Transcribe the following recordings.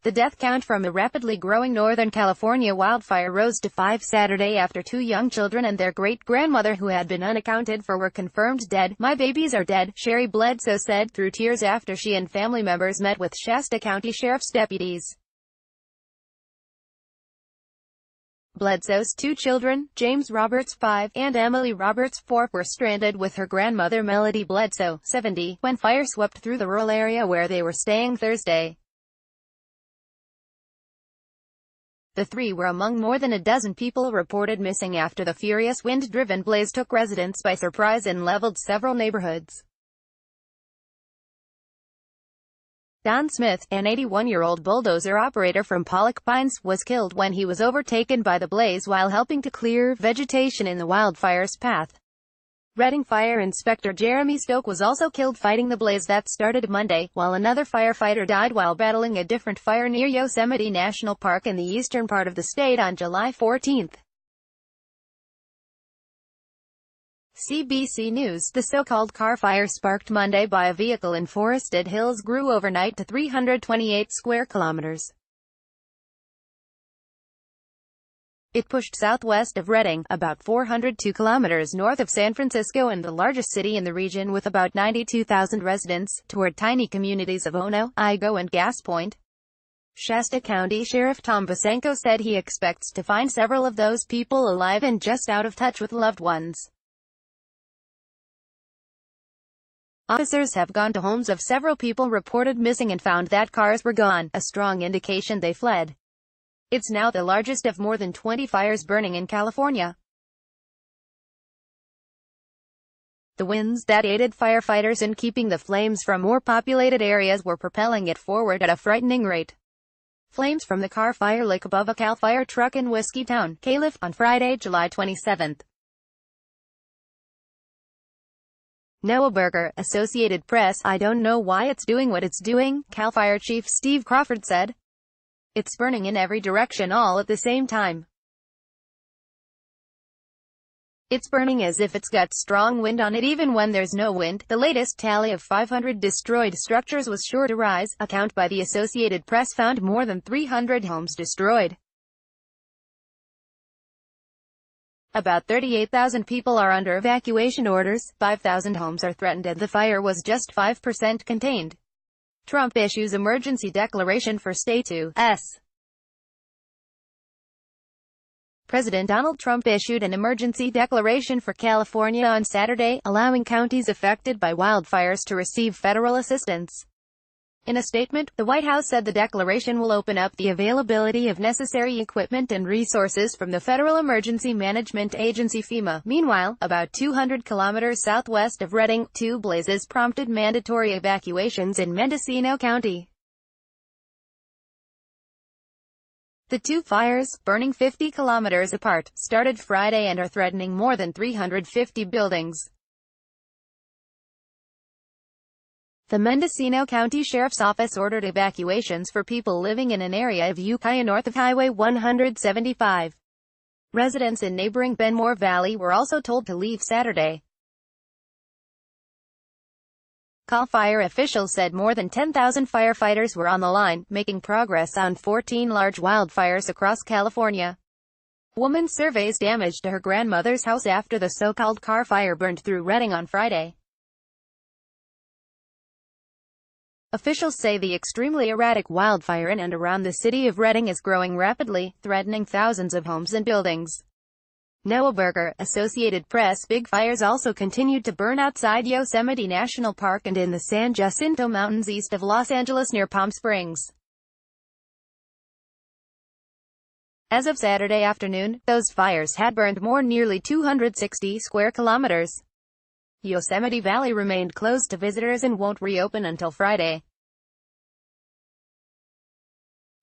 The death count from a rapidly growing Northern California wildfire rose to 5 Saturday after 2 young children and their great-grandmother who had been unaccounted for were confirmed dead. "My babies are dead," Sherry Bledsoe said through tears after she and family members met with Shasta County Sheriff's deputies. Bledsoe's 2 children, James Roberts 5, and Emily Roberts 4, were stranded with her grandmother Melody Bledsoe, 70, when fire swept through the rural area where they were staying Thursday. The 3 were among more than a dozen people reported missing after the furious wind-driven blaze took residents by surprise and leveled several neighborhoods. Don Smith, an 81-year-old bulldozer operator from Pollock Pines, was killed when he was overtaken by the blaze while helping to clear vegetation in the wildfire's path. Redding Fire Inspector Jeremy Stoke was also killed fighting the blaze that started Monday, while another firefighter died while battling a different fire near Yosemite National Park in the eastern part of the state on July 14. CBC News. The so-called car fire sparked Monday by a vehicle in Forested Hills grew overnight to 328 square kilometers. It pushed southwest of Redding, about 402 kilometers north of San Francisco and the largest city in the region with about 92,000 residents, toward tiny communities of Ono, Igo and Gas Point. Shasta County Sheriff Tom Basenko said he expects to find several of those people alive and just out of touch with loved ones. Officers have gone to homes of several people reported missing and found that cars were gone, a strong indication they fled. It's now the largest of more than 20 fires burning in California. The winds that aided firefighters in keeping the flames from more populated areas were propelling it forward at a frightening rate. Flames from the car fire lit above a CAL FIRE truck in Whiskeytown, Calif, on Friday, July 27. Noah Berger, Associated Press. "I don't know why it's doing what it's doing," CAL FIRE Chief Steve Crawford said. "It's burning in every direction all at the same time. It's burning as if it's got strong wind on it even when there's no wind." The latest tally of 500 destroyed structures was sure to rise. A count by the Associated Press found more than 300 homes destroyed. About 38,000 people are under evacuation orders, 5,000 homes are threatened and the fire was just 5% contained. Trump issues emergency declaration for states. President Donald Trump issued an emergency declaration for California on Saturday, allowing counties affected by wildfires to receive federal assistance. In a statement, the White House said the declaration will open up the availability of necessary equipment and resources from the Federal Emergency Management Agency FEMA. Meanwhile, about 200 kilometers southwest of Redding, 2 blazes prompted mandatory evacuations in Mendocino County. The 2 fires, burning 50 kilometers apart, started Friday and are threatening more than 350 buildings. The Mendocino County Sheriff's Office ordered evacuations for people living in an area of Ukiah north of Highway 175. Residents in neighboring Benmore Valley were also told to leave Saturday. CAL FIRE officials said more than 10,000 firefighters were on the line, making progress on 14 large wildfires across California. A woman surveys damage to her grandmother's house after the so-called car fire burned through Redding on Friday. Officials say the extremely erratic wildfire in and around the city of Redding is growing rapidly, threatening thousands of homes and buildings. Noah Berger, Associated Press. Big fires also continued to burn outside Yosemite National Park and in the San Jacinto Mountains east of Los Angeles near Palm Springs. As of Saturday afternoon, those fires had burned nearly 260 square kilometers. Yosemite Valley remained closed to visitors and won't reopen until Friday.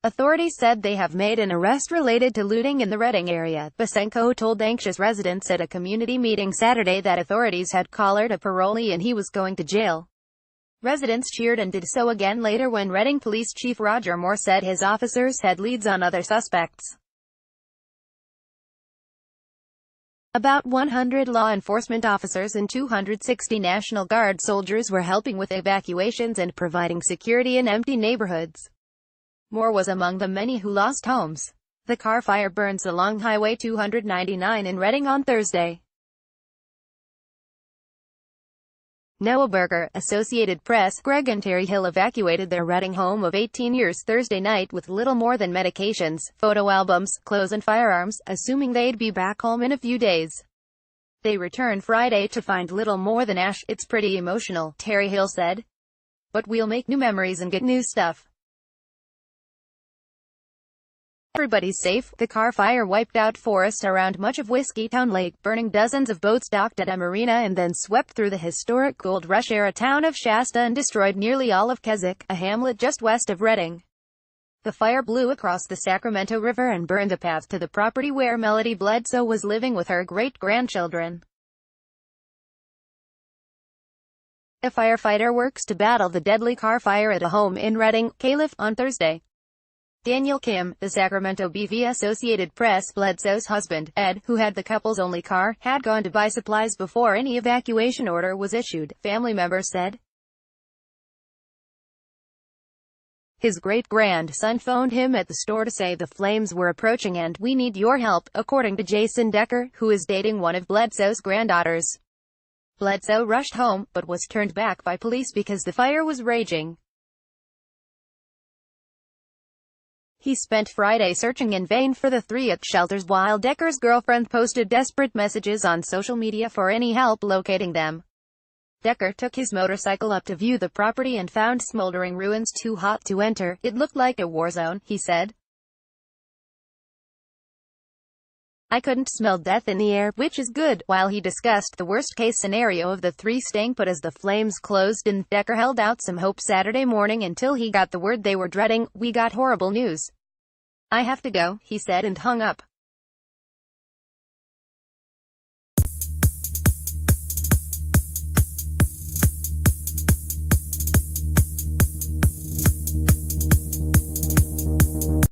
Authorities said they have made an arrest related to looting in the Redding area. Basenko told anxious residents at a community meeting Saturday that authorities had collared a parolee and he was going to jail. Residents cheered and did so again later when Redding Police Chief Roger Moore said his officers had leads on other suspects. About 100 law enforcement officers and 260 National Guard soldiers were helping with evacuations and providing security in empty neighborhoods. Moore was among the many who lost homes. The car fire burns along Highway 299 in Reading on Thursday. Noah Berger, Associated Press. Greg and Terry Hill evacuated their Reading home of 18 years Thursday night with little more than medications, photo albums, clothes and firearms, assuming they'd be back home in a few days. They returned Friday to find little more than ash. "It's pretty emotional," Terry Hill said. "But we'll make new memories and get new stuff. Everybody's safe." The car fire wiped out forests around much of Whiskeytown Lake, burning dozens of boats docked at a marina, and then swept through the historic Gold Rush-era town of Shasta and destroyed nearly all of Keswick, a hamlet just west of Reading. The fire blew across the Sacramento River and burned the path to the property where Melody Bledsoe was living with her great-grandchildren. A firefighter works to battle the deadly car fire at a home in Reading, Calif, on Thursday. Daniel Kim, the Sacramento Bee Associated Press. Bledsoe's husband, Ed, who had the couple's only car, had gone to buy supplies before any evacuation order was issued, family members said. His great-grandson phoned him at the store to say the flames were approaching and "we need your help," according to Jason Decker, who is dating one of Bledsoe's granddaughters. Bledsoe rushed home, but was turned back by police because the fire was raging. He spent Friday searching in vain for the three at shelters while Decker's girlfriend posted desperate messages on social media for any help locating them. Decker took his motorcycle up to view the property and found smoldering ruins too hot to enter. "It looked like a war zone," he said. "I couldn't smell death in the air, which is good." While he discussed the worst-case scenario of the three staying put as the flames closed in, Decker held out some hope Saturday morning until he got the word they were dreading. "We got horrible news. I have to go," he said, and hung up.